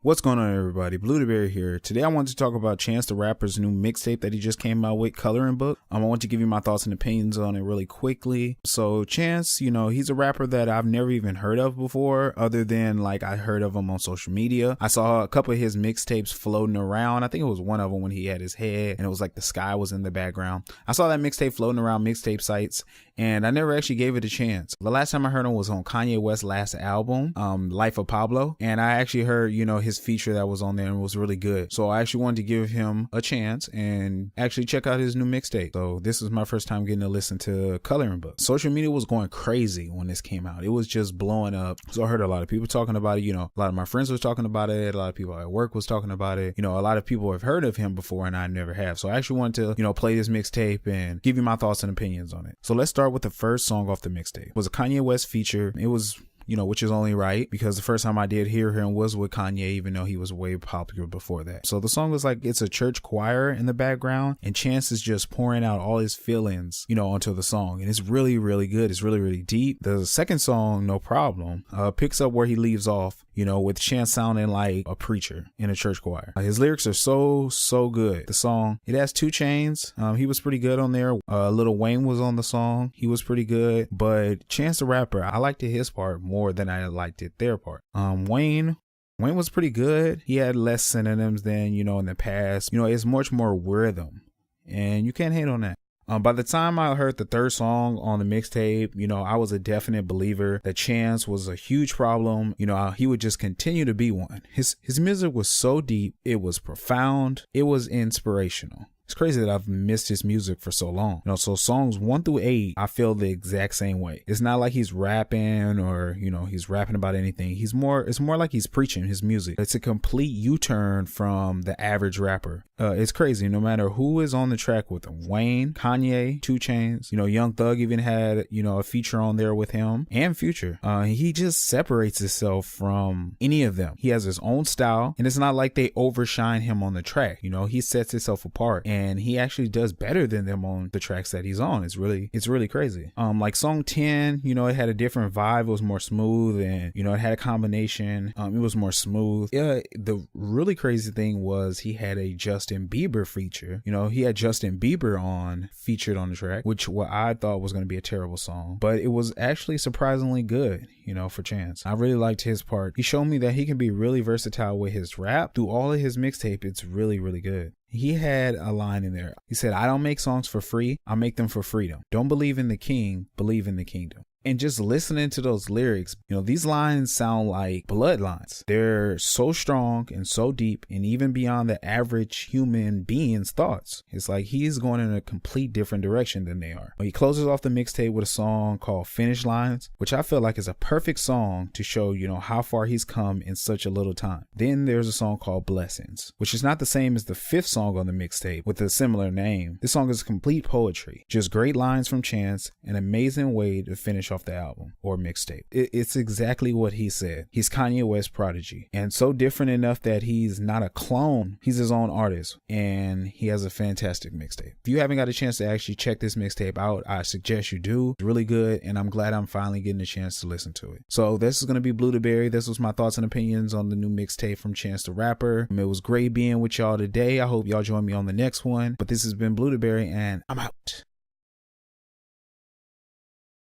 What's going on, everybody? Bluedaberry here. Today I want to talk about Chance the Rapper's new mixtape that he just came out with, Coloring Book. I want to give you my thoughts and opinions on it really quickly. So Chance, he's a rapper that I've never even heard of before, other than like I heard of him on social media. I saw a couple of his mixtapes floating around. I think it was one of them when he had his head and it was like the sky was in the background. I saw that mixtape floating around mixtape sites and I never actually gave it a chance. The last time I heard him was on Kanye West's last album, Life of Pablo, and I actually heard, his feature that was on there and was really good. So I actually wanted to give him a chance and actually check out his new mixtape. So this is my first time getting to listen to Coloring Book. Social media was going crazy when this came out. It was just blowing up. So I heard a lot of people talking about it. A lot of my friends was talking about it. A lot of people at work was talking about it. A lot of people have heard of him before and I never have. So I actually wanted to, play this mixtape and give you my thoughts and opinions on it. So let's start with the first song off the mixtape. It was a Kanye West feature. It was which is only right because the first time I did hear him was with Kanye, even though he was way popular before that. So the song was like, it's a church choir in the background and Chance is just pouring out all his feelings, onto the song. And it's really, really good. It's really, really deep. The second song, No Problem, picks up where he leaves off, with Chance sounding like a preacher in a church choir. His lyrics are so good. The song, it has 2 Chainz. He was pretty good on there. Lil Wayne was on the song. He was pretty good. But Chance the Rapper, I liked his part more than I liked it their part. Wayne was pretty good. He had less synonyms than, in the past. It's much more rhythm and you can't hate on that. By the time I heard the third song on the mixtape, I was a definite believer that Chance was a huge problem. He would just continue to be one. His music was so deep. It was profound. It was inspirational. It's crazy that I've missed his music for so long. So songs 1 through 8, I feel the exact same way. It's not like he's rapping or, he's rapping about anything. It's more like he's preaching his music. It's a complete U-turn from the average rapper. It's crazy. No matter who is on the track with him, Wayne, Kanye, 2 Chainz, Young Thug even had, a feature on there with him and Future. He just separates himself from any of them. He has his own style and it's not like they overshine him on the track. He sets himself apart and he actually does better than them on the tracks that he's on. It's really crazy. Like song 10, it had a different vibe. It was more smooth and, it had a combination. It was more smooth. Yeah. The really crazy thing was he had a Justin Bieber feature. He had Justin Bieber featured on the track, which what I thought was going to be a terrible song, but it was actually surprisingly good, for Chance. I really liked his part. He showed me that he can be really versatile with his rap. Through all of his mixtape, it's really, really good. He had a line in there. He said, I don't make songs for free. I make them for freedom. Don't believe in the king, believe in the kingdom. And just listening to those lyrics, these lines sound like bloodlines. They're so strong and so deep and even beyond the average human being's thoughts. It's like he's going in a complete different direction than they are. He closes off the mixtape with a song called Finish Lines, which I feel like is a perfect song to show, how far he's come in such a little time. Then there's a song called Blessings, which is not the same as the 5th song on the mixtape with a similar name. This song is complete poetry. Just great lines from Chance, an amazing way to finish off the album or mixtape. It's exactly what he said. He's Kanye West prodigy and so different enough that he's not a clone. He's his own artist and he has a fantastic mixtape. If you haven't got a chance to actually check this mixtape out, I suggest you do. It's really good and I'm glad I'm finally getting a chance to listen to it. So this is going to be Bluedaberry. This was my thoughts and opinions on the new mixtape from Chance the Rapper. It was great being with y'all today. I hope y'all join me on the next one, but this has been Bluedaberry and I'm out.